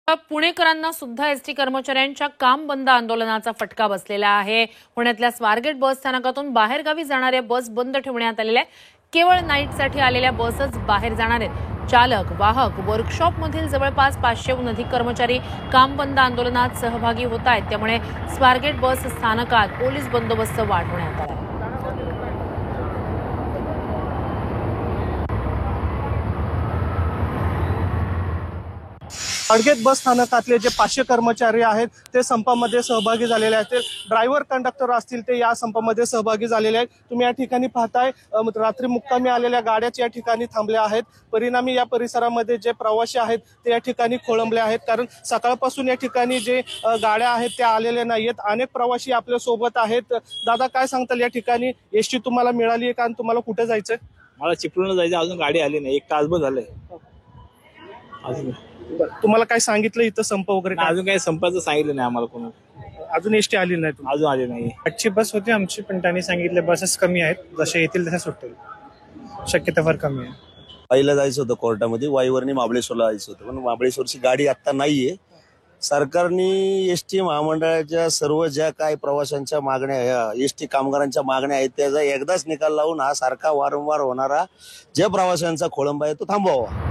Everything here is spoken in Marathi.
पुणेकरांना सुद्धा एसटी कर्मचाऱ्यांच्या काम बंद आंदोलनाचा फटका बसलेला आहे। पुण्यातल्या स्वारगेट बस स्थानकातून बाहेरगावी जाणाऱ्या बस बंद ठेवण्यात आलेल्या केवळ नाईटसाठी आलेल्या बसच बाहेर जाणार आहेत। चालक, वाहक, वर्कशॉपमधील जवळपास 500हून अधिक कर्मचारी काम बंद आंदोलनात सहभागी होत आहेत। त्यामुळे स्वारगेट बस स्थानकात पोलीस बंदोबस्त वाढवण्यात आला आहे। स्वारगेट बस स्थानकातले जे 500 कर्मचारी आहेत ते संपामध्ये सहभागी झालेले आहेत। ड्रायव्हर, कंडक्टर असतील ते या संपामध्ये सहभागी झालेले आहेत। तुम्ही या ठिकाणी पाहताय रात्री मुक्कामी आलेल्या गाड्याच या ठिकाणी थांबल्या आहेत। परिणामी या परिसरामध्ये जे प्रवासी आहेत ते या ठिकाणी खोळंबले आहेत, कारण सकाळपासून या ठिकाणी जे गाड्या आहेत त्या आलेल्या नाहीयेत। अनेक प्रवासी आपल्या सोबत आहेत। दादा, काय सांगताल, या ठिकाणी एसटी तुम्हाला मिळाली आहे का? तुम्हाला कुठे जायचंय? मला चिपळूणला जायचं, अजून गाडी आली नाही। 1 तासभर झालंय अजून। तुम्हाला काय सांगितलं इथं संप वगैरे? अजून काही संपायचं सांगितलं नाही आम्हाला कोणी। अजून एसटी आली नाही? अजून आली नाही। आजची बस होती आमची, पण त्यांनी सांगितले बसेस कमी आहेत, जसे येतील तसे सुटतील, शक्यता फार कमी आहे। वाईला जायचं होतं कोर्टामध्ये, वाईवरनी महाबळेश्वरला जायचं होतं, पण महाबळेश्वरची गाडी आता नाहीये। सरकारने एसटी महामंडळाच्या सर्व ज्या काही प्रवाशांच्या मागण्या, एसटी कामगारांच्या मागण्या आहेत, त्याचा एकदाच निकाल लावून हा सारखा वारंवार होणारा ज्या प्रवाशांचा खोळंबा आहे तो थांबवावा।